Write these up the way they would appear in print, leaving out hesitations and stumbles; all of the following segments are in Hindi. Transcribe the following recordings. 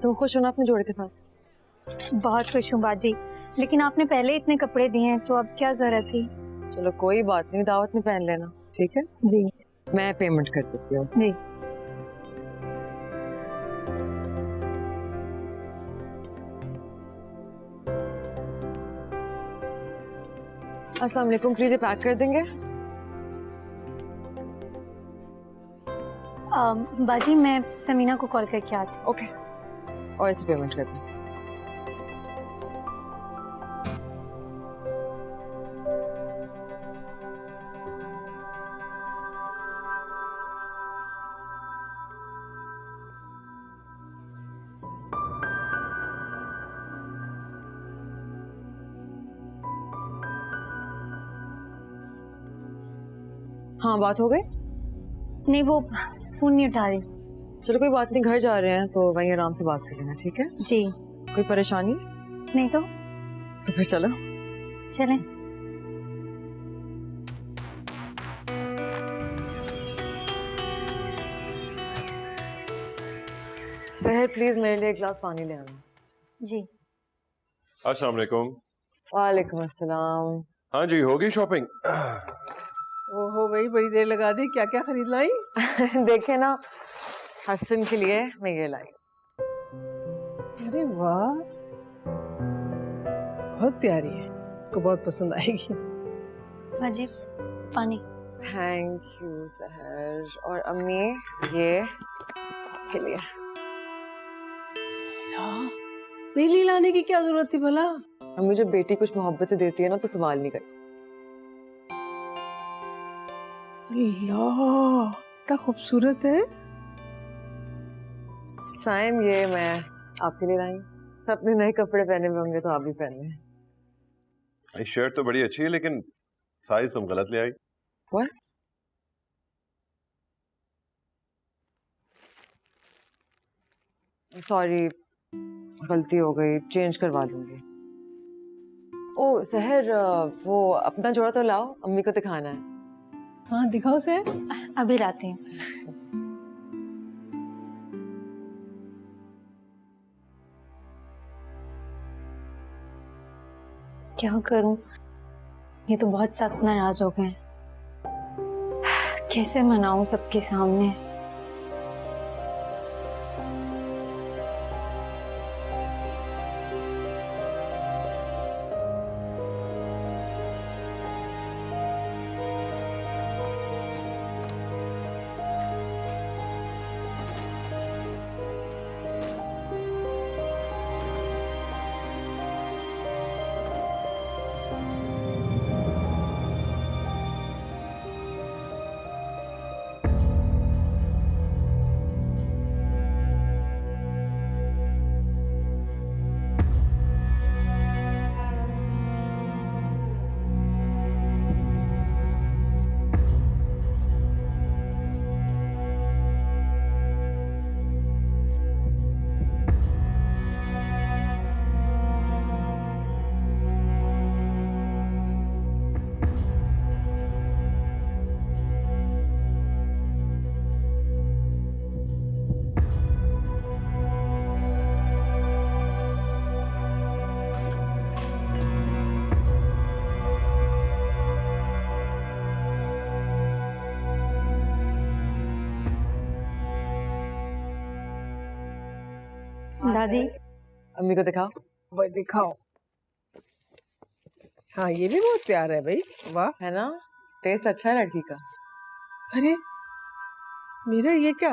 तुम खुश हो ना अपने जोड़े के साथ? बहुत खुश हूँ बाजी, लेकिन आपने पहले इतने कपड़े दिए हैं तो अब क्या जरूरत थी। चलो कोई बात नहीं, दावत में पहन लेना, ठीक है? जी मैं पेमेंट कर देती हूँ। जी। अस्सलाम वालेकुम, प्लीज ये पैक कर देंगे? बाजी मैं समीना को कॉल करके आती हूँ। ओके, और इसे पेमेंट कर दें। हाँ, बात हो गई? नहीं, वो फोन नहीं उठा रही। चलो कोई बात नहीं, घर जा रहे हैं तो वहीं आराम से बात कर लेना, ठीक है? जी। कोई परेशानी? नहीं तो फिर चलो चलें। सहर प्लीज मेरे लिए एक गिलास पानी ले आना। जी। अस्सलाम वालेकुम। वालेकुम अस्सलाम। हाँ जी, होगी शॉपिंग? ओहो भाई, बड़ी देर लगा दी। क्या क्या खरीद लाई? देखे ना, हसन के लिए मैं ये लाई। अरे वाह, बहुत प्यारी है, इसको बहुत पसंद आएगी। बाजी पानी। थैंक यू सहर। और अम्मी ये आपके लिए। मेरे लिए लाने की क्या जरूरत थी भला? अम्मी जब बेटी कुछ मोहब्बत से देती है ना तो सवाल नहीं करती। अल्लाह, इतना खूबसूरत है। साइम ये मैं आपके लिए लाई। सब अपने नए कपड़े पहने हुए होंगे तो आप भी पहने। ये शर्ट तो बड़ी अच्छी है लेकिन साइज तुम गलत ले आई। What? सॉरी, गलती हो गई, चेंज करवा दूंगी। ओ सहर, वो अपना जोड़ा तो लाओ, अम्मी को दिखाना है। हाँ दिखाओ से। अभी लाती हूँ। क्या करूं, ये तो बहुत सख्त नाराज हो गए। कैसे मनाऊं सबके सामने। दादी अम्मी को दिखाओ। भाई दिखाओ। हाँ ये भी बहुत प्यारा है भाई, वाह। है ना, टेस्ट अच्छा है लड़की का। अरे मेरा ये क्या,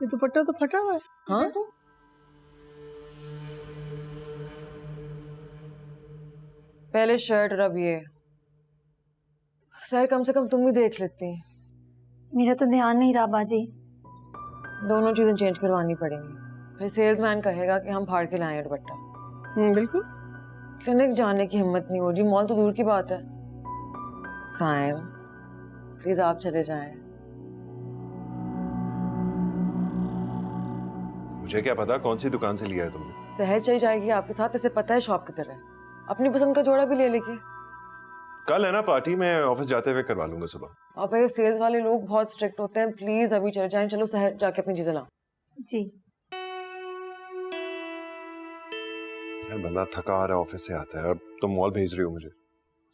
ये दुपट्टा तो फटा हुआ है। हाँ देखो। पहले शर्ट और अब ये। सहर कम से कम तुम भी देख लेती। मेरा तो ध्यान नहीं रहा बाजी। दोनों चीजें चेंज करवानी पड़ेंगी, फिर सेल्समैन कहेगा कि हम फाड़ के लाए हैं दुपट्टा। बिल्कुल। क्लिनिक जाने की हिम्मत नहीं हो रही, मॉल तो दूर की बात है। साइम प्लीज आप चले जाएं। मुझे क्या पता कौन सी दुकान से लिया है तुमने। सहर चली जाएगी आपके साथ, इसे पता है शॉप की तरह। अपनी पसंद का जोड़ा भी ले लेगी। कल है ना पार्टी, मैं ऑफिस जाते हुए करवा लूंगा सुबह। और ये सेल्स वाले लोग बहुत स्ट्रिक्ट होते हैं, प्लीज अभी चले जाएं। चलो सहर जाके अपनी चीजें लाओ। जी। यार बंदा थका आ रहा है ऑफिस से आता है और तुम मॉल भेज रही हो मुझे।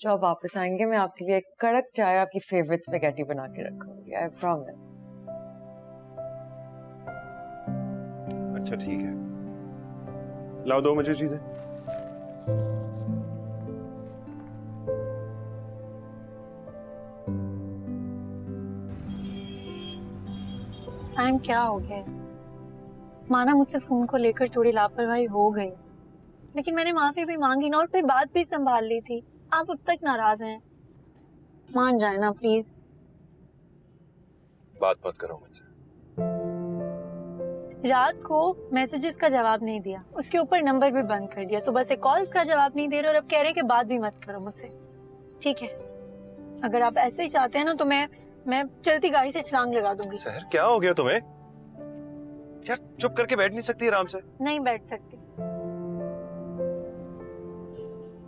जब आप वापस आएंगे मैं आपके लिए एक कड़क चाय और आपकी फेवरेट स्पेगेटी बना के रखूंगी, आई प्रॉमिस। अच्छा ठीक है, लाओ दो मुझे चीजें। साइम क्या हो गया? माना मुझसे फोन को लेकर थोड़ी लापरवाही हो गई, लेकिन मैंने माफी भी मांगी ना और फिर बात भी संभाल ली थी। आप अब तक नाराज हैं। मान जाए ना प्लीज। बात मत करो मुझसे। रात को मैसेजेस का जवाब नहीं दिया, उसके ऊपर नंबर भी बंद कर दिया, सुबह से कॉल्स का जवाब नहीं दे रहे और अब कह रहे कि बात भी मत करो मुझसे। ठीक है, अगर आप ऐसे ही चाहते हैं ना तो मैं चलती गाड़ी से छलांग लगा दूंगी। सहर क्या हो गया तुम्हें? यार चुप करके बैठ नहीं सकती आराम से? नहीं बैठ सकती।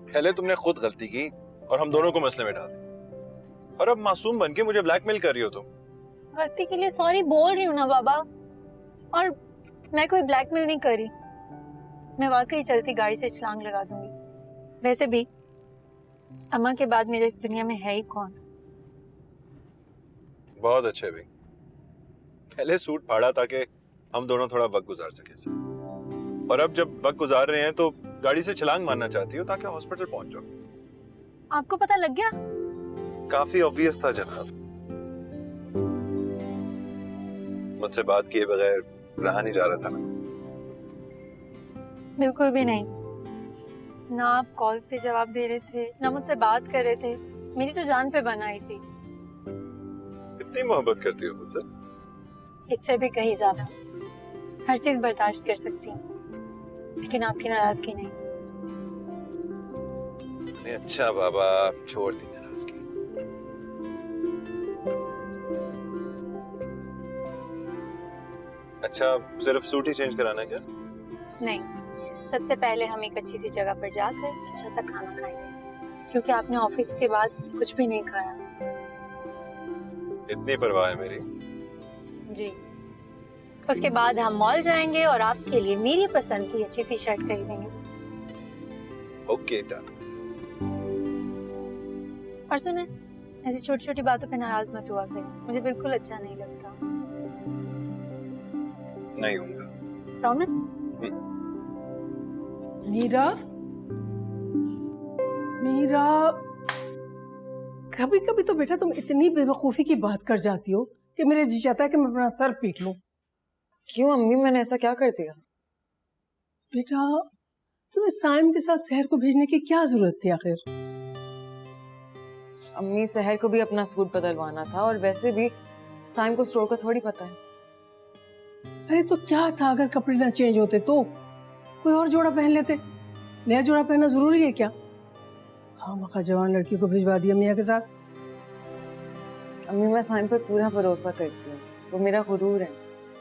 पहले तुमने खुद गलती की और हम दोनों को मसले में डाल दिया, और अब मासूम बनके मुझे ब्लैकमेल कर रही हो तुम। गलती के लिए सॉरी बोल रही हूँ ना बाबा, और मैं कोई ब्लैकमेल नहीं करी। मैं वाकई चलती गाड़ी से छलांग लगा दूंगी। वैसे भी अम्मा के बाद मेरे इस दुनिया में है ही कौन। बहुत अच्छे भाई, पहले सूट फाड़ा ताकि हम दोनों थोड़ा वक्त गुजार सके, और अब जब वक्त गुजार रहे हैं तो गाड़ी से छलांग मारना चाहती हो ताकि हॉस्पिटल पहुंच जाओ। आपको पता लग गया? काफी ऑब्वियस था जनाब, मुझसे बात किए बगैर रहा नहीं जा रहा था ना। बिल्कुल भी नहीं। ना आप कॉल पे जवाब दे रहे थे, ना मुझसे बात कर रहे थे। मेरी तो जान पे बन आई थी। कितनी मोहब्बत करती हो मुझसे? इससे भी कहीं ज्यादा। हर चीज बर्दाश्त कर सकती हूँ, लेकिन आपकी नाराजगी नहीं। अच्छा बाबा, छोड़ दी नाराजगी। अच्छा, सिर्फ सूट ही चेंज कराना है क्या? नहीं, सबसे पहले हम एक अच्छी सी जगह पर जाकर अच्छा सा खाना खाएंगे, क्योंकि आपने ऑफिस के बाद कुछ भी नहीं खाया। इतनी परवाह है मेरी? जी। उसके बाद हम मॉल जाएंगे और आपके लिए मेरी पसंद की अच्छी सी शर्ट खरीदेंगे। Okay done. और सुने, ऐसी छोटी छोटी बातों पे नाराज मत हुआ करें, मुझे बिल्कुल अच्छा नहीं लगता। नहीं होगा। प्रॉमिस? मीरा, मीरा, कभी कभी तो बेटा तुम इतनी बेवकूफी की बात कर जाती हो कि मेरे जी चाहता है कि मैं अपना सर पीट लूं। क्यों अम्मी, मैंने ऐसा क्या कर दिया? बेटा, तुम्हें साइम के साथ शहर को भेजने की क्या जरूरत थी आखिर? अम्मी, सहर को भी अपना सूट बदलवाना था, और वैसे भी साइम को स्टोर का थोड़ी पता है। अरे तो क्या था अगर कपड़े ना चेंज होते तो कोई और जोड़ा पहन लेते। नया जोड़ा पहनना जरूरी है क्या? खामखा जवान लड़की को भिजवा दिया मियाँ के साथ। अम्मी, मैं साइम पर पूरा भरोसा करती हूँ, वो मेरा गुरूर है।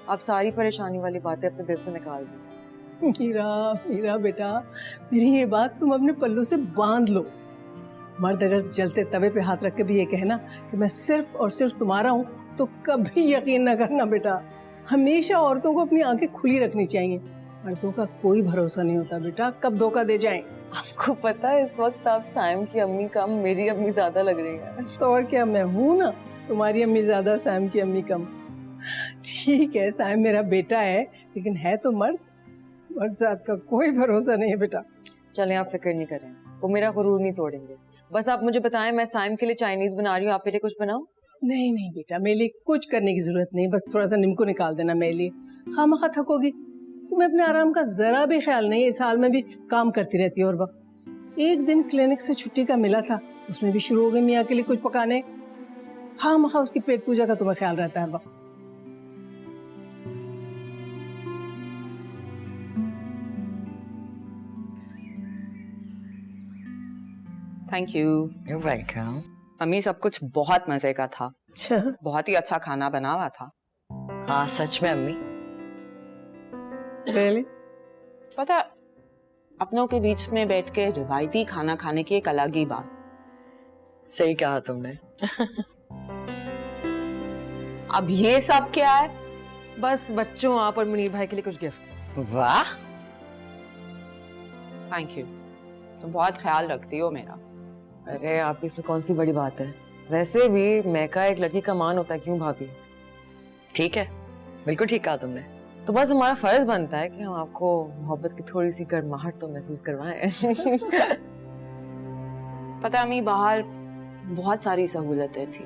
आप सारी परेशानी वाली बातें अपने दिल से निकाल दो। मीरा, मीरा बेटा, मेरी ये बात तुम अपने पल्लू से बांध लो। मर्द अगर जलते तवे पे हाथ रख के भी ये कहना कि मैं सिर्फ और सिर्फ तुम्हारा हूँ तो कभी यकीन ना करना बेटा। हमेशा औरतों को अपनी आंखें खुली रखनी चाहिए। मर्दों का कोई भरोसा नहीं होता बेटा, कब धोखा दे जाएं। आपको पता है इस वक्त आप साइम की अम्मी कम, मेरी अम्मी ज्यादा लग रही है। तो और क्या, मैं हूँ ना तुम्हारी अम्मी ज्यादा, साइम की अम्मी कम। ठीक है, साइम मेरा बेटा है, लेकिन है तो मर्द। मर्द जात का कोई भरोसा नहीं है बेटा। चलें, आप फिक्र नहीं करें, वो मेरा गुरूर नहीं तोड़ेंगे। बस आप मुझे बताएं, मैं साइम के लिए चाइनीज बना रही हूँ, आप मेरे लिए कुछ बनाओ। नहीं नहीं बेटा, मेरे लिए कुछ करने की जरूरत नहीं, बस थोड़ा सा नींबू निकाल देना मेरे लिए। खामखा थकोगी, तुम्हें अपने आराम का जरा भी ख्याल नहीं है। इस हाल में भी काम करती रहती है और वक्त। एक दिन क्लिनिक से छुट्टी का मिला था, उसमें भी शुरू हो गई मियाँ के लिए कुछ पकाने। खामखा उसकी पेट पूजा का तुम्हें ख्याल रहता है वक्त। Thank you. You welcome. Mummy, सब कुछ बहुत मजे का था। अच्छा, बहुत ही अच्छा खाना बना हुआ था। हाँ सच में अम्मी। really? पता, अपनों के बीच में बैठ के रिवायती खाना खाने की एक अलग ही बात। सही कहा तुमने। अब ये सब क्या है? बस बच्चों, आप और मुनीर भाई के लिए कुछ गिफ्ट। वाह, थैंक यू, तुम बहुत ख्याल रखती हो मेरा। अरे आप इसमें कौन सी बड़ी बात है, वैसे भी मैका एक लड़की का मान होता है, क्यों भाभी? ठीक है, बिल्कुल ठीक कहा तुमने। तो बस हमारा फर्ज बनता है कि हम आपको मोहब्बत की थोड़ी सी गर्माहट तो महसूस करवाएं। पता है अम्मी, बाहर बहुत सारी सहूलतें थी,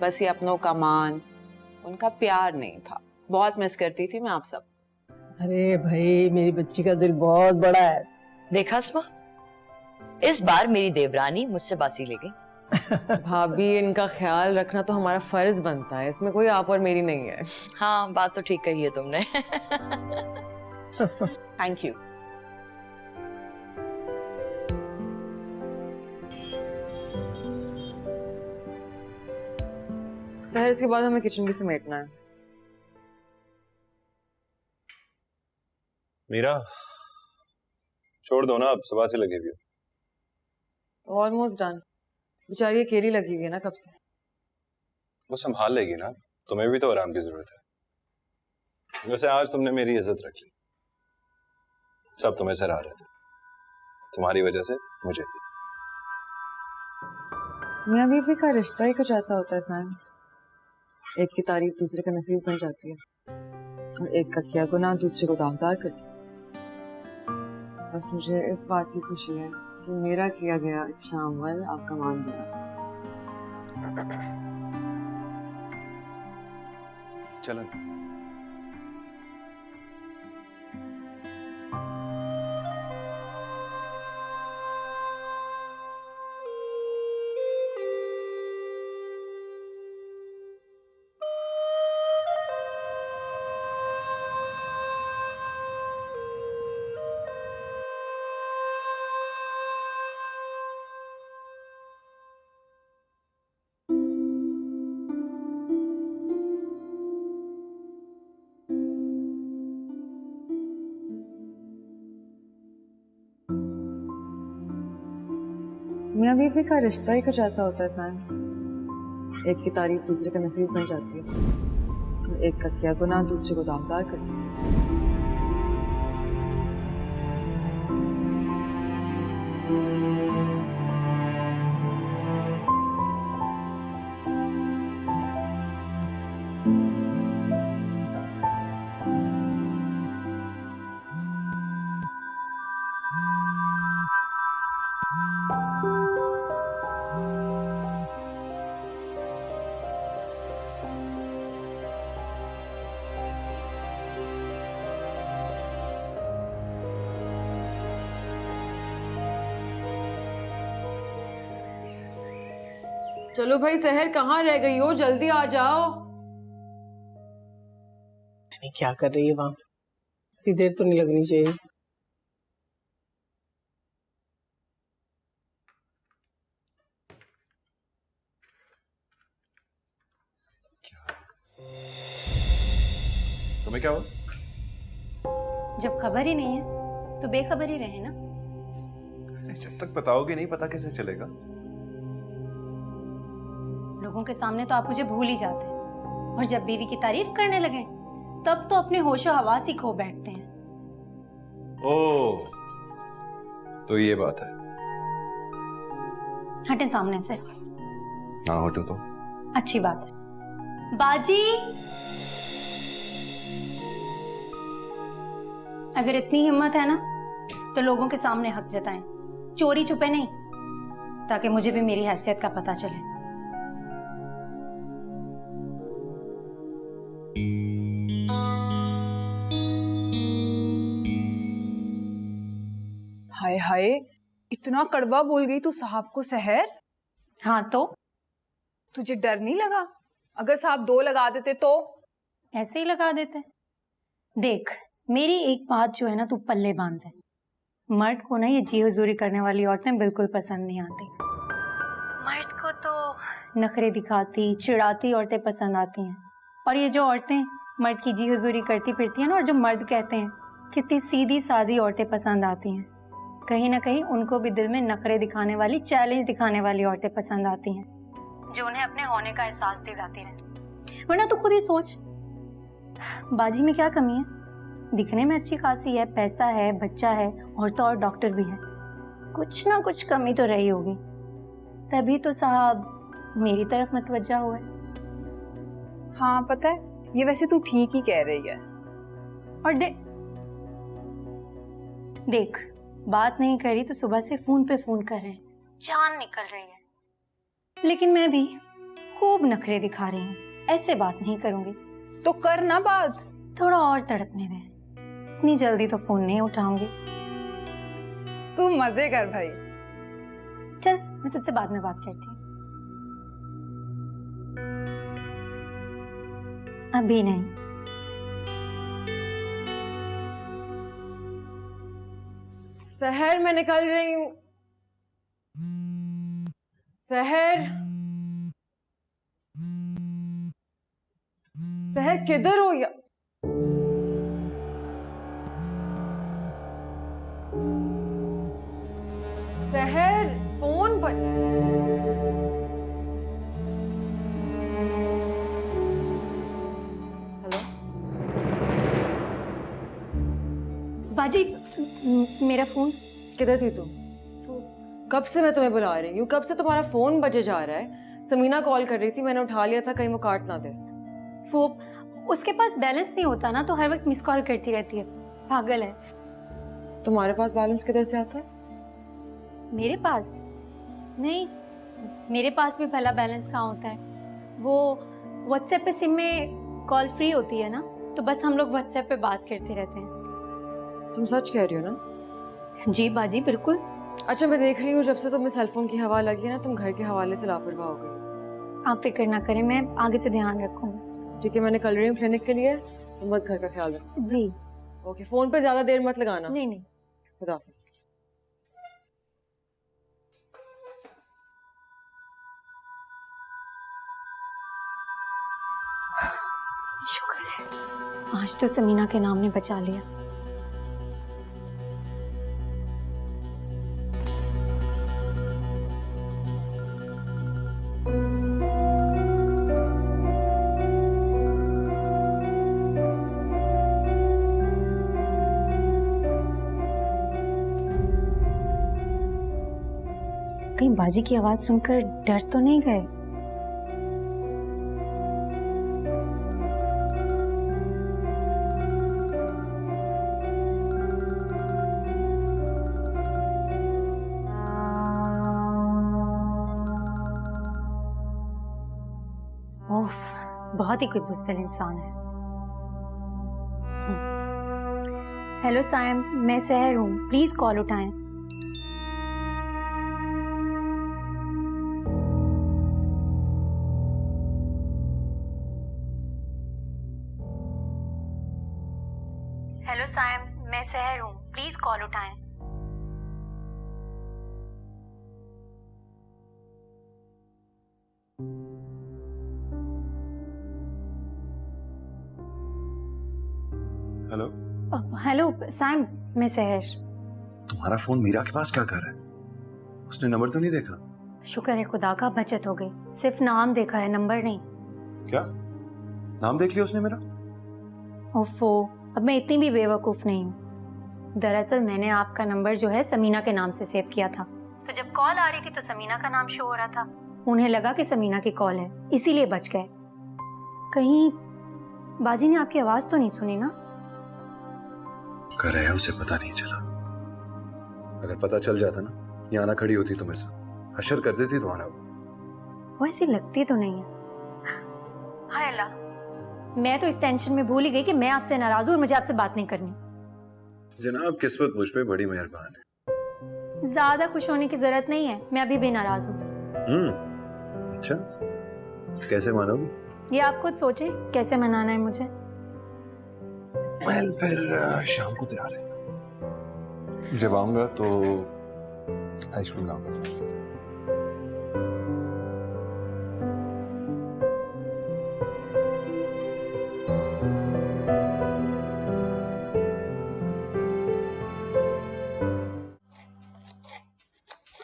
बस ये अपनों का मान, उनका प्यार नहीं था। बहुत मिस करती थी मैं आप सब। अरे भाई, मेरी बच्ची का दिल बहुत बड़ा है। देखा अस्मा, इस बार मेरी देवरानी मुझसे बासी ले गई। भाभी इनका ख्याल रखना तो हमारा फर्ज बनता है, इसमें कोई आप और मेरी नहीं है। हाँ, बात तो ठीक कही है तुमने। Thank you. शहर इसके बाद हमें किचन भी समेटना है। मीरा, छोड़ दो ना, अब सुबह से लगे हुए हो। Almost done. बेचारी अकेली लगी हुई है ना कब से। वो संभाल लेगी ना, तुम्हें भी तो आराम की जरूरत है। वैसे आज तुमने मेरी इज्जत रख ली, सब तुम्हें सराह रहे थे, तुम्हारी वजह से मुझे भी। मियां बीवी का रिश्ता ही कुछ ऐसा होता है सैम, एक की तारीफ दूसरे का नसीब बन जाती है, और एक का किया गुनाह दूसरे को दागदार करती है। बस मुझे इस बात की खुशी है कि मेरा किया गया अच्छा अमल आपका मान दिया। चलो। मियां बीवी का रिश्ता ही कुछ ऐसा होता है सैम, एक की तारीफ दूसरे का नसीब बन जाती है, और एक का किया गुनाह दूसरे को दागदार कर देती है। चलो भाई, सहर कहाँ रह गई हो, जल्दी आ जाओ। नहीं, क्या कर रही है वहां? इतनी देर तो नहीं लगनी चाहिए। तुम्हें क्या हुआ? जब खबर ही नहीं है तो बेखबर ही रहे ना। जब तक बताओगे नहीं, पता कैसे चलेगा? लोगों के सामने तो आप मुझे भूल ही जाते हैं, और जब बीवी की तारीफ करने लगे तब तो अपने होशो हवास ही खो बैठते हैं। ओह, तो ये बात है। हटें सामने से। हाँ, हटूं तो अच्छी बात है। बाजी, अगर इतनी हिम्मत है ना तो लोगों के सामने हक जताएं, चोरी छुपे नहीं, ताकि मुझे भी मेरी हैसियत का पता चले। हाय हाय, इतना कड़वा बोल गई तू साहब को सहर। हाँ तो तुझे डर नहीं लगा? अगर साहब 2 लगा देते तो? ऐसे ही लगा देते। देख, मेरी एक बात जो है ना, तू पल्ले बांध दे। मर्द को ना ये जी हुजूरी करने वाली औरतें बिल्कुल पसंद नहीं आती। मर्द को तो नखरे दिखाती, चिढ़ाती औरतें पसंद आती हैं, और ये जो औरतें मर्द की जी हुजूरी करती फिरती हैं ना, और जो मर्द कहते हैं कितनी सीधी सादी औरतें पसंद आती हैं, कहीं ना कहीं उनको भी दिल में नखरे दिखाने वाली, चैलेंज दिखाने वाली औरतें पसंद आती हैं, जो उन्हें अपने होने का एहसास दिलाती रहे। वरना तू खुद ही सोच, बाजी में क्या कमी है? दिखने में अच्छी खासी है, पैसा है, बच्चा है और तो और डॉक्टर भी है। कुछ ना कुछ कमी तो रही होगी, तभी तो साहब मेरी तरफ मतवज्जा हुआ है। हाँ पता है, ये वैसे तू ठीक ही कह रही है। और देख, बात नहीं करी तो सुबह से फोन पे फोन कर रहे हैं, जान निकल रही है। लेकिन मैं भी खूब नखरे दिखा रही हूँ, ऐसे बात नहीं करूंगी। तो कर ना बात। थोड़ा और तड़पने दे, इतनी जल्दी तो फोन नहीं उठाऊंगी। तू मजे कर भाई। चल, मैं तुझसे बाद में बात करती हूँ, अभी नहीं। सहर, मैं निकल रही हूँ। सहर, सहर किधर हो या? सहर, फोन पर। हेलो बाजी, मेरा फोन। किधर थी तुम? कब से मैं तुम्हें बुला रही हूँ, कब से तुम्हारा फोन बजे जा रहा है। समीना कॉल कर रही थी, मैंने उठा लिया था, कहीं वो काट ना दे। वो उसके पास बैलेंस नहीं होता ना, तो हर वक्त मिस कॉल करती रहती है, पागल है। तुम्हारे पास बैलेंस किधर से आता है? मेरे पास नहीं, मेरे पास भी भला बैलेंस कहाँ होता है। वो व्हाट्सएप पे सिम में कॉल फ्री होती है ना, तो बस हम लोग व्हाट्सएप पे बात करते रहते हैं। तुम सच कह रही हो ना? जी बाजी, बिल्कुल। अच्छा, मैं देख रही हूँ जब से तुम्हें सेलफोन की हवा लगी है ना, तुम घर के हवाले से लापरवाह हो गई। आप फिक्र ना करें, मैं आगे से ध्यान रखूंगी। ठीक है, मैं निकल रही हूँ क्लिनिक के लिए, तुम बस घर का ख्याल रखो। जी। ओके, फोन पे ज्यादा देर मत लगाना। नहीं नहीं। खुदा हाफिज। शुक्र है, आज तो समीना के नाम ने बचा लिया। कहीं बाजी की आवाज सुनकर डर तो नहीं गए? ओफ, बहुत ही कोई बुज़दिल इंसान है। हेलो सायम, मैं सहर हूँ, प्लीज कॉल उठाएं। हेलो सायम, मैं सहर हूँ, प्लीज कॉल उठाएं। हेलो। हेलो सायम, मैं सहर। तुम्हारा फोन मीरा के पास क्या कर रहा है? उसने नंबर तो नहीं देखा? शुक्र है खुदा का, बचत हो गई। सिर्फ नाम देखा है, नंबर नहीं। क्या नाम देख लिया उसने मेरा? ओफो, अब मैं इतनी भी बेवकूफ नहीं हूँ। दरअसल मैंने आपका नंबर जो है समीना के नाम से सेव किया था, तो जब कॉल आ रही थी तो समीना का नाम शो हो रहा था। उन्हें लगा कि समीना की कॉल है, इसीलिए बच गए। कहीं बाजी ने आपकी आवाज तो नहीं सुनी ना? कर रहा है, उसे पता नहीं चला। अगर पता चल जाता ना, यहाँ ना खड़ी होती तुम्हें साथ, हशर कर देती तुम्हारा। वो ऐसी लगती तो नहीं है। हाय अल्लाह, मैं तो इस टेंशन में भूल ही गई कि मैं आपसे नाराज हूँ और मुझे आपसे बात नहीं करनी। जनाब, किस्मत मुझ पे बड़ी मेहरबान है। ज्यादा खुश होने की जरूरत नहीं है, मैं अभी भी नाराज हूँ। अच्छा, कैसे मानोगी? ये आप खुद सोचें कैसे मनाना है मुझे। वेल, फिर शाम को तैयार है। जब आऊंगा तो आइसक्रीम लाऊंगा तुम्हारे लिए।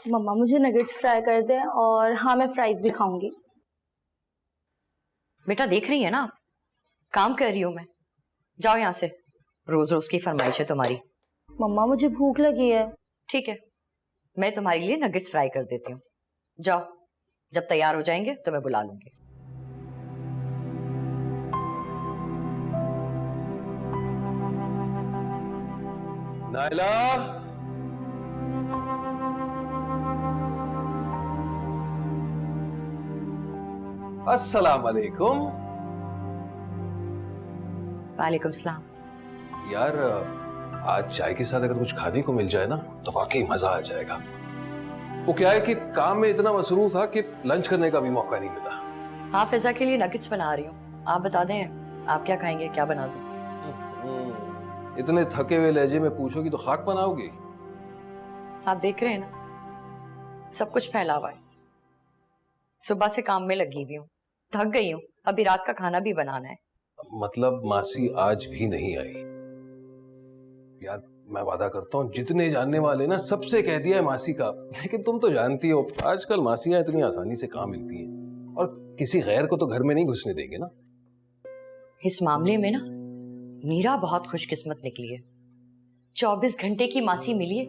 मम्मा मुझे नगेट्स फ्राई कर दें, और हाँ मैं फ्राइज भी खाऊंगी। बेटा देख रही है ना, काम कर रही हूं मैं। जाओ यहाँ से। रोज रोज की फरमाइश है तुम्हारी। मम्मा मुझे भूख लगी है। ठीक है, मैं तुम्हारे लिए नगेट्स फ्राई कर देती हूँ। जाओ, जब तैयार हो जाएंगे तो मैं बुला लूंगी। नायला, अस्सलाम वालेकुम। वालेकुम सलाम। यार आज चाय के साथ अगर कुछ खाने को मिल जाए ना तो वाकई मजा आ जाएगा। वो क्या है कि काम में इतना मसरूफ था कि लंच करने का भी मौका नहीं मिला। हाँ, फिजा के लिए नगेट्स बना रही हूँ। आप बता दें आप क्या खाएंगे, क्या बना दूँ? इतने थके हुए लहजे में पूछोगी तो खाक बनाओगी? आप देख रहे हैं ना, सब कुछ फैला हुआ है। सुबह से काम में लगी हुई हूँ, थक गई हूँ। अभी रात का खाना भी बनाना है। मतलब मासी आज भी नहीं आई? यार मैं वादा करता हूँ जितने जानने वाले ना सबसे कह दिया है मासी का, लेकिन तुम तो जानती हो आजकल मासियां इतनी आसानी से कहाँ मिलती हैं, और किसी गैर को तो घर में नहीं घुसने देंगे ना। इस मामले में ना मीरा बहुत खुशकिस्मत निकली है। 24 घंटे की मासी मिली है,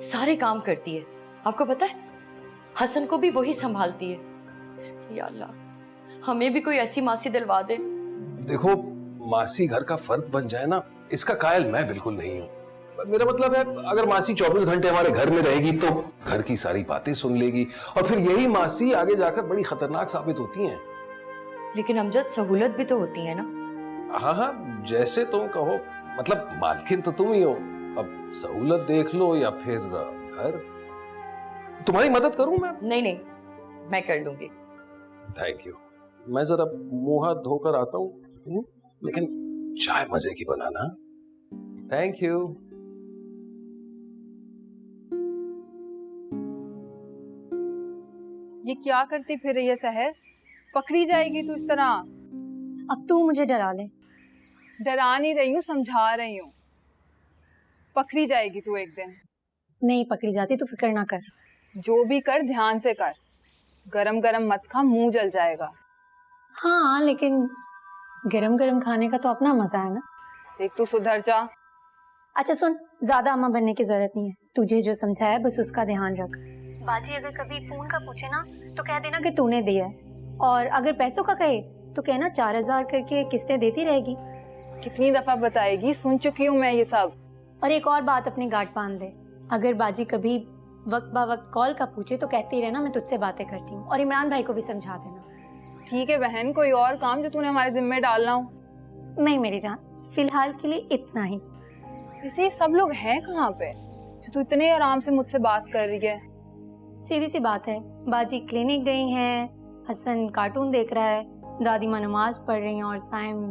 सारे काम करती है। आपको पता है हसन को भी वही संभालती है। या अल्लाह, हमें भी कोई ऐसी मासी दिलवा दे। देखो मासी घर का फर्द बन जाए ना, इसका कायल मैं बिल्कुल नहीं हूँ। मेरा मतलब है अगर मासी 24 घंटे हमारे घर में रहेगी तो घर की सारी बातें सुन लेगी, और फिर यही मासी आगे जाकर बड़ी खतरनाक साबित होती हैं। लेकिन अमजद, सहूलत भी तो होती है ना। हाँ हाँ, जैसे तुम कहो। मतलब मालकिन तो तुम ही हो, अब सहूलत देख लो या फिर घर। तुम्हारी मदद करूं मैं? नहीं नहीं, मैं कर लूंगी। Thank you. मैं जरा मुंह हाथ धोकर आता हूँ, लेकिन चाय मजे की बनाना। Thank you. ये क्या करती फिर रही है सहर? पकड़ी जाएगी तू इस तरह। अब तू मुझे डरा ले। डरा नहीं रही हूँ, समझा रही हूँ। पकड़ी जाएगी तू एक दिन। नहीं पकड़ी जाती, तू फिक्र ना कर। जो भी कर ध्यान से कर, गरम गरम मत खा, मुंह जल जाएगा। हाँ लेकिन गरम गरम खाने का तो अपना मजा है ना। देख तू सुधर जा। अच्छा सुन, ज्यादा अम्मा बनने की जरूरत नहीं है। तुझे जो समझाया बस उसका ध्यान रख। बाजी अगर कभी फोन का पूछे ना तो कह देना कि तूने दिया है, और अगर पैसों का कहे तो कहना 4000 करके किस्तें देती रहेगी। कितनी दफा बताएगी, सुन चुकी हूँ मैं ये सब। और एक और बात अपनी गांठ बांध ले, अगर बाजी कभी वक्त बा वक्त कॉल का पूछे तो कहती रहना मैं तुझसे बातें करती हूँ। और इमरान भाई को भी समझा देना। ठीक है बहन, कोई और काम जो तूने हमारे जिम्मे डालना हो? नहीं मेरी जान, फिलहाल के लिए इतना ही। वैसे सब लोग हैं कहाँ पे जो तू इतने आराम से मुझसे बात कर रही है? सीधी सी बात है, बाजी क्लिनिक गई हैं, हसन कार्टून देख रहा है, दादी माँ नमाज पढ़ रही हैं और साइम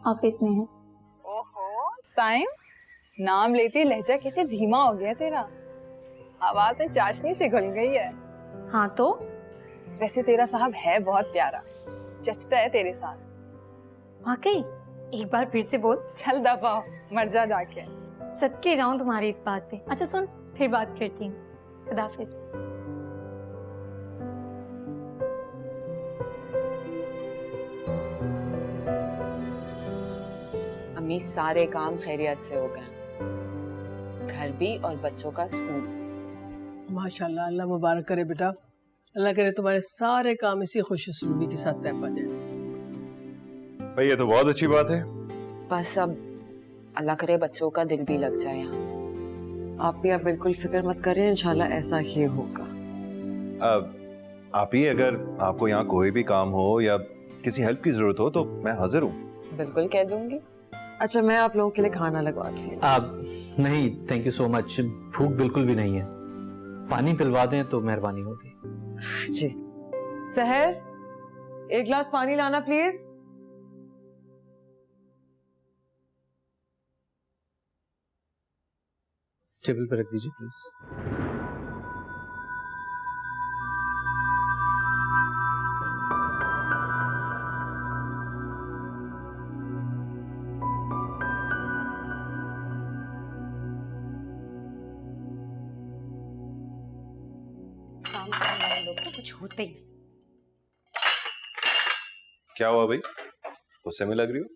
ऑफिस में है। ओहो साइम, नाम लेती लहजा कैसे धीमा हो गया तेरा। आवाज में चाशनी से घुल गई है। हाँ तो वैसे तेरा साहब है बहुत प्यारा, जचता है तेरे साथ। वाकई? एक बार फिर से बोल। चल दफा हो, मर जा जाके। सदके जाऊं तुम्हारी इस बात पे। अच्छा सुन, फिर बात करती हूँ। खुदाफिज। अम्मी सारे काम खैरियत से हो गए, घर भी और बच्चों का स्कूल। माशाल्लाह, अल्लाह मुबारक करे बेटा। अल्लाह करे तुम्हारे सारे काम इसी खुशुसलूबी के साथ तय पा जाए। भाई ये तो बहुत अच्छी बात है। बस अब अल्लाह करे बच्चों का दिल भी लग जाए यहाँ। आप भी आप बिल्कुल फिक्र मत करें, इंशाल्लाह ऐसा ही होगा। आप ही अगर आपको यहाँ कोई भी काम हो या किसी हेल्प की जरूरत हो तो मैं हाजिर हूँ। बिल्कुल कह दूंगी। अच्छा मैं आप लोगों के लिए खाना लगवाती हूँ। आप नहीं, थैंक यू सो मच। भूख बिल्कुल भी नहीं है। पानी पिलवा दें तो मेहरबानी होगी। जी सहर, एक गिलास पानी लाना प्लीज। टेबल पर रख दीजिए प्लीज। काम करने वाले लोग तो कुछ होते ही। क्या हुआ भाई, गुस्से में लग रही हो?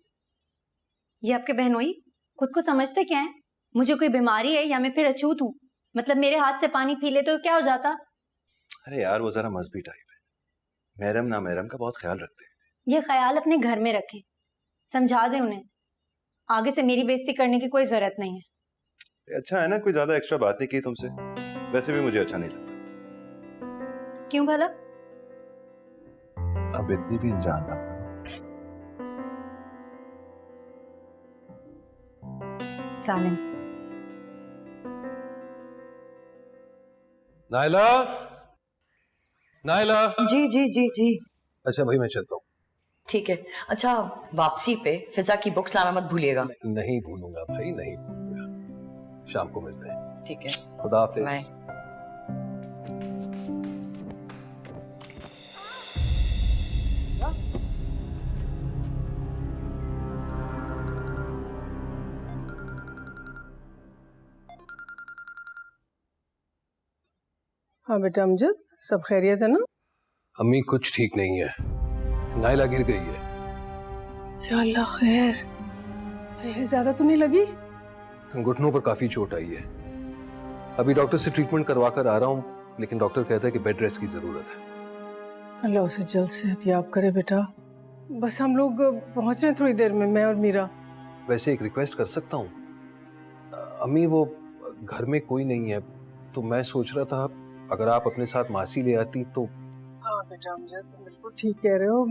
ये आपके बहनोई खुद को समझते क्या है? मुझे कोई बीमारी है या मैं फिर अछूत हूँ? मतलब मेरे हाथ से पानी पी ले तो क्या हो जाता? अरे यार वो जरा मजबी टाइप है, महरम ना महरम का बहुत ख्याल रखते हैं। ये ख्याल अपने घर में रखें, समझा दे उन्हें। आगे से मेरी बेइज्जती करने की कोई जरूरत नहीं है। अच्छा है ना, कोई ज्यादा एक्स्ट्रा बात नहीं की तुमसे, वैसे भी मुझे अच्छा नहीं लगता। क्यों भला? अब इतनी भी अनजान ना। सालिम, नायला, नायला। जी जी जी जी। अच्छा भाई मैं चलता हूँ। ठीक है। अच्छा, वापसी पे फिजा की बुक्स लाना मत भूलिएगा। नहीं भूलूंगा भाई, नहीं भूलूंगा। शाम को मिलते हैं। ठीक है, खुदा हाफिज। बाय। हाँ बेटा अमजद, सब खैरियत है ना? अम्मी कुछ ठीक नहीं है, नायला गिर गई है। या अल्लाह खैर, ज्यादा तो नहीं लगी? घुटनों पर काफी चोट आई है। अभी डॉक्टर से ट्रीटमेंट करवा कर आ रहा हूँ, लेकिन डॉक्टर कहता है कि बेड रेस्ट की जरूरत है। अल्लाह उसे जल्द सेहतयाब करे बेटा। बस हम लोग पहुंच रहे हैं थोड़ी देर में, मैं और मीरा। वैसे एक रिक्वेस्ट कर सकता हूँ? अम्मी वो घर में कोई नहीं है, तो मैं सोच रहा था अगर आप अपने साथ मासी ले आती तो। हाँ बेटा अमजद, तुम बिल्कुल ठीक कह रहे हो।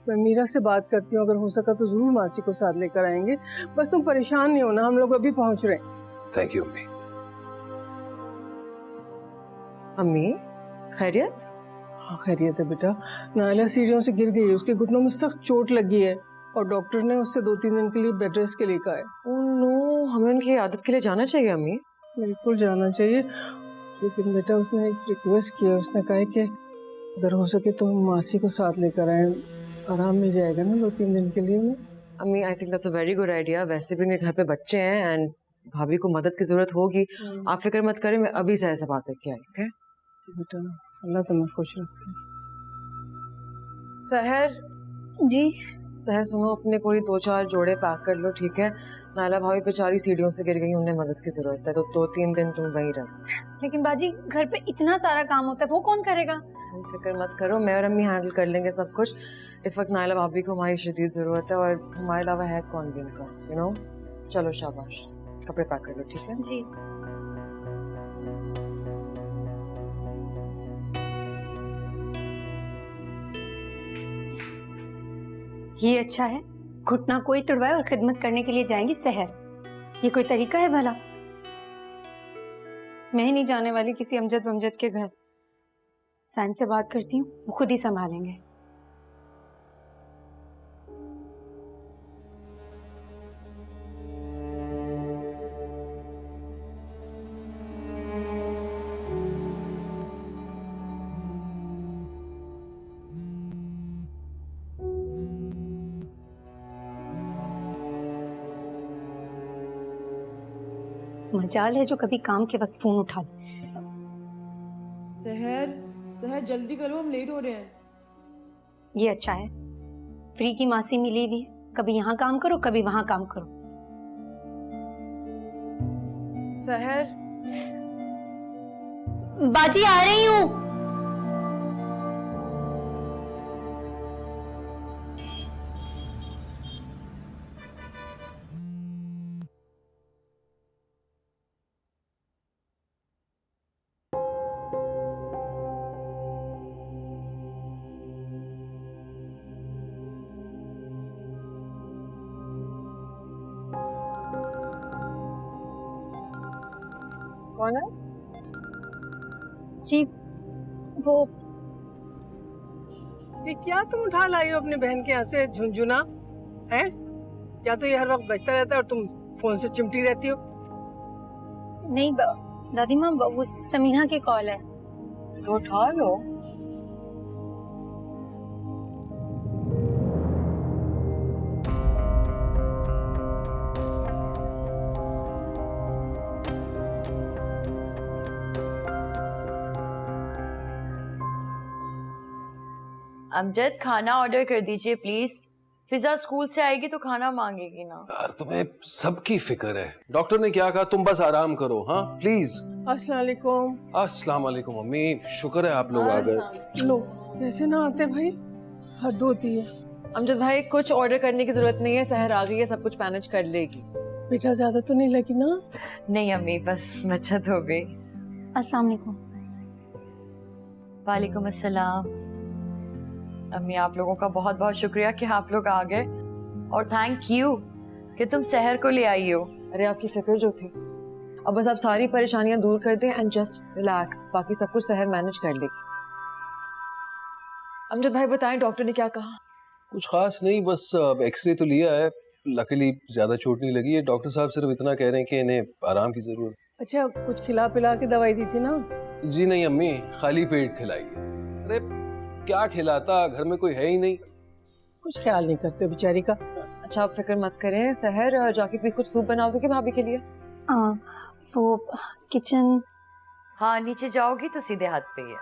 मैं मीरा से बात करती हूँ, अगर हो सका तो जरूर मासी को साथ लेकर आएंगे। बस तुम परेशान नहीं होना, हम लोग अभी पहुंच रहे हैं। थैंक यू अम्मी। अम्मी खैरियत? हाँ खैरियत है बेटा। नायला सीढ़ियों से गिर गई है, उसके घुटनों में सख्त चोट लगी है और डॉक्टर ने उससे 2-3 दिन के लिए बेड रेस्ट के लिए कहा है। ओह नो, हमें उनकी आदत के लिए जाना चाहिए अम्मी। बिल्कुल जाना चाहिए, लेकिन बेटा उसने एक रिक्वेस्ट किया। उसने कहा है कि अगर हो सके तो हम मासी को साथ लेकर आए, आराम मिल जाएगा ना 2-3 दिन के लिए। अम्मी I think that's a very good idea. वैसे भी मेरे घर पे बच्चे हैं एंड भाभी को मदद की जरूरत होगी। आप फिक्र मत करें, मैं अभी से बात करके आई। ओके बेटा, अल्लाह तुम्हें खुश रखे। सहर जी सहर सुनो, अपने कोई 2-4 जोड़े पैक कर लो, ठीक है? नायला भाभी बेचारी सीढ़ियों से गिर गई, उन्हें मदद की जरूरत है, तो 2-3 दिन तुम वहीं रहो। लेकिन बाजी घर पे इतना सारा काम होता है, वो कौन करेगा? तुम फिक्र मत करो, मैं और अम्मी हैंडल कर लेंगे सब कुछ। इस वक्त नायला भाभी को हमारी शदीद जरूरत है और हमारे अलावा है कौन भी इनका, यू नो। चलो शाबाश, कपड़े पैक कर लो, ठीक है? जी। ये अच्छा है, घुटना कोई तुड़वाए और खिदमत करने के लिए जाएंगी शहर। ये कोई तरीका है भला? मैं नहीं जाने वाली किसी अमजद वमजद के घर। साइम से बात करती हूँ, वो खुद ही संभालेंगे। मजाल है जो कभी काम के वक्त फोन उठा ले। सहर, सहर जल्दी करो, हम लेट हो रहे हैं। ये अच्छा है, फ्री की मासी मिली हुई है, कभी यहाँ काम करो कभी वहां काम करो। सहर बाजी आ रही हूँ। कौन है? जी वो ये क्या तुम उठा लाई हो अपनी बहन के यहाँ से झुनझुना है? या तो ये हर वक्त बजता रहता है और तुम फोन से चिमटी रहती हो? नहीं दादी माँ, वो समीना की कॉल है। तो उठा लो। अमजद खाना ऑर्डर कर दीजिए प्लीज। फिजा स्कूल से आएगी तो खाना मांगेगी ना। यार तुम्हें सबकी फिक्र है। डॉक्टर ने क्या कहा, तुम बस आराम करो। हाँ प्लीज। अस्सलाम वालेकुम। अस्सलाम वालेकुम मम्मी, शुक्र है आप लोग आ गए। लो कैसे ना आते भाई, हद होती है। अमजद भाई कुछ ऑर्डर करने की जरूरत नहीं है, सहर आ गई है, सब कुछ मैनेज कर लेगी। बेटा ज्यादा तो नहीं लगी ना? नहीं अम्मी, बस बचत हो गई। अस्सलाम वालेकुम। वालेकुम अस्सलाम। अम्मी आप लोगों का बहुत बहुत शुक्रिया कि आप लोग आ गए, और थैंक यू कि तुम सहर को ले आई हो। अरे आपकी फिक्र जो थी, अब बस आप सारी परेशानियां दूर कर दें एंड जस्ट रिलैक्स, बाकी सब कुछ सहर मैनेज कर लेगी। अमजद भाई बताएं डॉक्टर ने क्या कहा? कुछ खास नहीं, बस एक्सरे तो लिया है, लकीली ज्यादा चोट नहीं लगी है। डॉक्टर साहब सिर्फ इतना कह रहे हैं कि इन्हें आराम की जरूरत। अच्छा कुछ खिला पिला के दवाई दी थी ना? जी नहीं अम्मी, खाली पेट खिलाई है। अरे क्या खिलाता, घर में कोई है ही नहीं। कुछ ख्याल नहीं करते बेचारी का। अच्छा आप फिक्र मत करें, सहर जाके प्लीज कुछ सूप बनाओ तो कि भाभी के लिए। वो किचन। हाँ नीचे जाओगी तो सीधे हाथ पे ही है।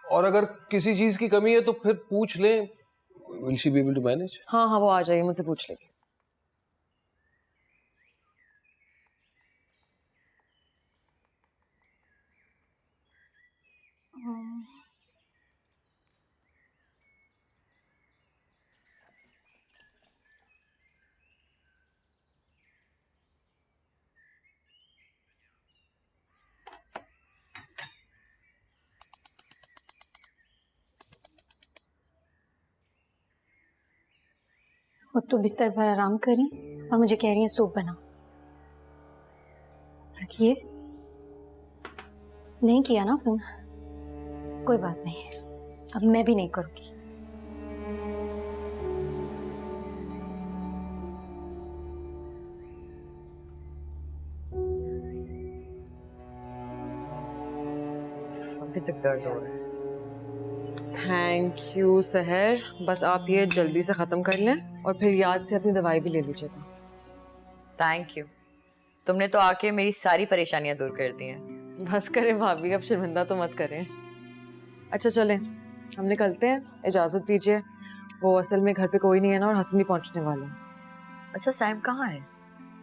और अगर किसी चीज की कमी है तो फिर पूछ लें। Will she be able to manage? हाँ हाँ वो आ जाइए, मुझसे पूछ लेगी। वो तो बिस्तर पर आराम करी और मुझे कह रही है सूप बनाओ। रखिए, नहीं किया ना फोन, कोई बात नहीं है, अब मैं भी नहीं करूंगी। अभी तक दर्द हो रहा है। थैंक यू सहर, बस आप ये जल्दी से खत्म कर लें और फिर याद से अपनी दवाई भी ले लीजिएगा। थैंक यू, तुमने तो आके मेरी सारी परेशानियां दूर कर दी हैं। बस करें भाभी, अब शर्मिंदा तो मत करें। अच्छा चलें हम निकलते हैं, इजाजत दीजिए। वो असल में घर पे कोई नहीं है ना, और हसन भी पहुंचने वाला है। अच्छा सैम कहाँ है,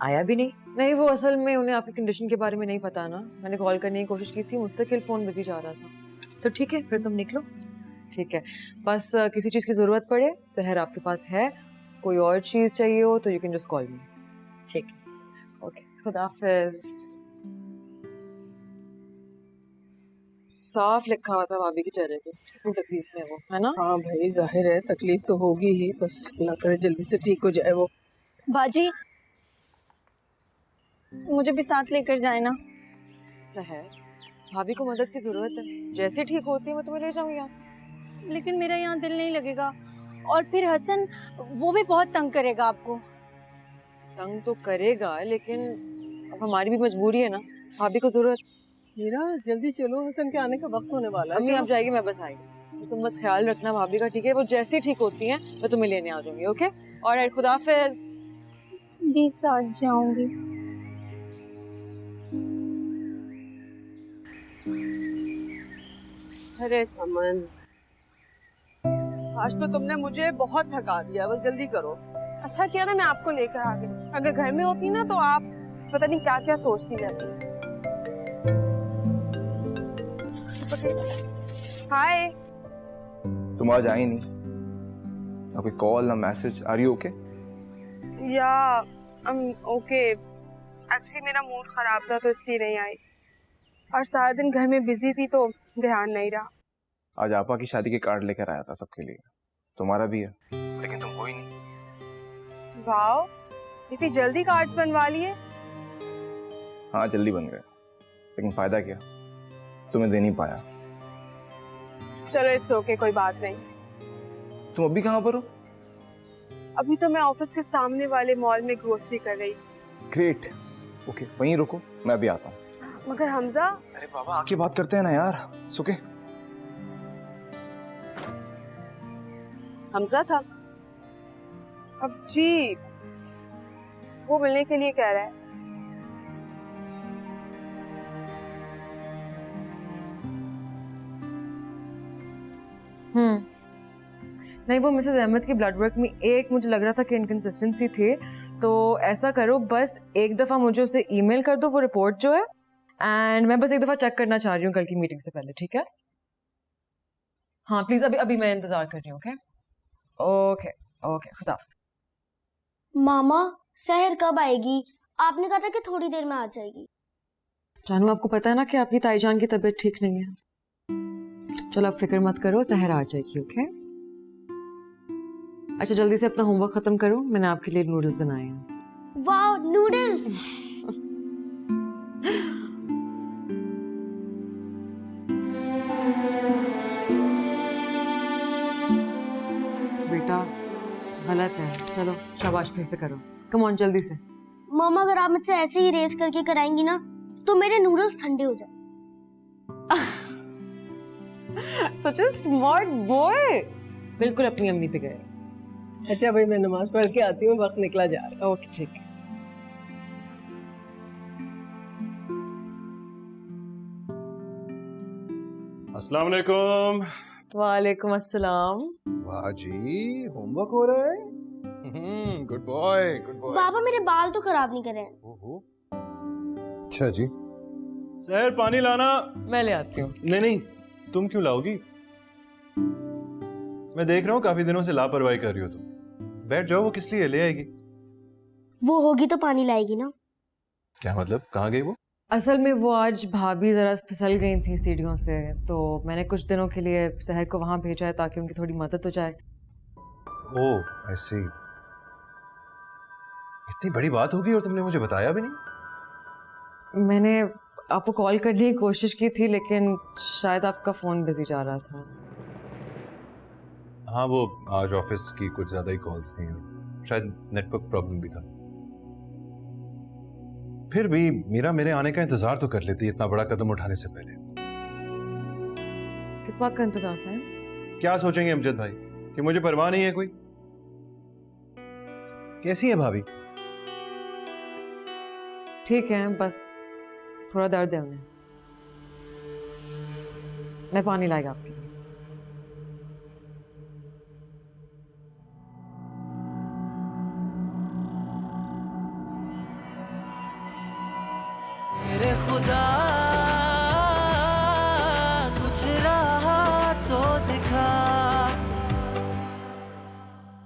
आया भी नहीं? नहीं वो असल में उन्हें आपकी कंडीशन के बारे में नहीं पता ना, मैंने कॉल करने की कोशिश की थी, मुस्तकिल फोन बिजी जा रहा था। तो ठीक है फिर तुम निकलो। ठीक है, बस किसी चीज की जरूरत पड़े सहर आपके पास है, कोई और चीज चाहिए हो तो यू कैन जस्ट कॉल मी। ठीक है, ओके खुदा हाफिज। साफ लिखा हुआ था भाभी के चेहरे पे, कितनी तकलीफ में वो, है ना? हाँ भाई जाहिर है तकलीफ तो होगी ही, बस अल्लाह करे जल्दी से ठीक हो जाए वो। बाजी मुझे भी साथ लेकर जाए ना। सहर भाभी को मदद की जरूरत है, जैसे ठीक होती है मैं तुम्हें ले जाऊंगी यहाँ से। लेकिन मेरा यहाँ दिल नहीं लगेगा, और फिर हसन वो भी बहुत तंग करेगा आपको। तंग तो करेगा लेकिन अब हमारी भी मजबूरी है ना, भाभी को जरूरत। मीरा जल्दी चलो, हसन के आने का वक्त होने वाला है। अम्मी आप जाएगी, मैं बस आई, तुम बस ख्याल रखना भाभी का, ठीक है? वो जैसे ठीक होती हैं मैं तुम्हें लेने आ जाऊंगी। ओके ऑलराइट, खुदा हाफिज। भी साथ जाऊंगी। अरे समन, आज तो तुमने मुझे बहुत थका दिया, बस जल्दी करो। अच्छा किया ना मैं आपको लेकर आ गई, अगर घर में होती ना तो आप पता नहीं क्या क्या सोचती रहती। हाय। तुम आज आई नहीं, ना कोई कॉल ना मैसेज। Are you okay? या ओके, एक्चुअली मेरा मूड खराब था तो इसलिए नहीं आई, और सारा दिन घर में बिजी थी तो ध्यान नहीं रहा। आज आपा की शादी के कार्ड लेकर आया था सबके लिए, तुम्हारा भी है, लेकिन तुम कोई नहीं। वाओ, इतनी जल्दी कार्ड्स बनवा लिए? हाँ जल्दी बन गए, लेकिन फायदा क्या, तुम्हें दे नहीं पाया। चलो इट्स ओके, कोई बात नहीं। तुम अभी कहाँ पर हो? अभी तो मैं ऑफिस के सामने वाले मॉल में ग्रोसरी कर रही। ग्रेट, ओके वहीं रुको, मैं अभी आता हूँ। मगर हमजा। अरे बाबा आके बात करते हैं ना यार, सुके। हमजा था अब जी, वो मिलने के लिए कह रहा है। नहीं, वो मिसेस अहमद की ब्लड वर्क में एक मुझे लग रहा था कि इनकंसिस्टेंसी थे, तो ऐसा करो बस एक दफ़ा मुझे उसे ईमेल कर दो वो रिपोर्ट जो है, एंड मैं बस एक दफ़ा चेक करना चाह रही हूँ कल की मीटिंग से पहले, ठीक है? हाँ प्लीज़, अभी अभी मैं इंतज़ार कर रही हूँ। ओके ओके ओके, खुदा हाफ़िज़। मामा सहर कब आएगी? आपने कहा था कि थोड़ी देर में आ जाएगी। जानू, आपको पता है ना कि आपकी ताई जान की तबीयत ठीक नहीं है। चलो आप फिक्र मत करो, सहर आ जाएगी। ओके अच्छा, जल्दी से अपना होमवर्क खत्म करो, मैंने आपके लिए नूडल्स बनाए हैं। वाह, नूडल्स! बेटा गलत है, चलो शाबाश, फिर से करो, कम ऑन जल्दी से। मामा अगर आप मुझसे ऐसे ही रेस करके कराएंगी ना तो मेरे नूडल्स ठंडे हो जाए। सच अ स्मार्ट बॉय, बिल्कुल अपनी अम्मी पे गए। अच्छा भाई, मैं नमाज पढ़ के आती हूँ, वक्त निकला जा रहा है। ओके ठीक है। अस्सलाम वालेकुम। वालेकुम अस्सलाम। वाह जी, होमवर्क हो रहा है। Good boy, good boy. पापा मेरे बाल तो खराब नहीं करे। ओहो, अच्छा जी। सहर पानी लाना। मैं ले आती हूँ। नहीं नहीं, तुम क्यों लाओगी? मैं देख रहा हूँ काफी दिनों से लापरवाही कर रही हो तुम। बैठ जाओ, वो किस लिए ले आएगी। वो होगी तो पानी लाएगी ना। क्या मतलब, कहाँ गई वो? असल में वो आज भाभी जरा फिसल गई थी सीढ़ियों से, तो मैंने कुछ दिनों के लिए सहर को वहां भेजा है ताकि उनकी थोड़ी मदद हो जाए। ओह आई सी। इतनी बड़ी बात होगी और तुमने मुझे बताया भी नहीं। मैंने आपको कॉल करने की कोशिश की थी लेकिन शायद आपका फोन बिजी जा रहा था। हाँ, वो आज ऑफिस की कुछ ज्यादा ही कॉल्स थी, शायद नेटवर्क प्रॉब्लम भी था। फिर भी मीरा मेरे आने का इंतजार तो कर लेती इतना बड़ा कदम उठाने से पहले। किस बात का इंतजार साहब? क्या सोचेंगे अमजद भाई कि मुझे परवाह नहीं है कोई? कैसी है भाभी? ठीक है, बस थोड़ा दर्द है उन्हें। मैं पानी लाएगा आपके लिए। मेरे खुदा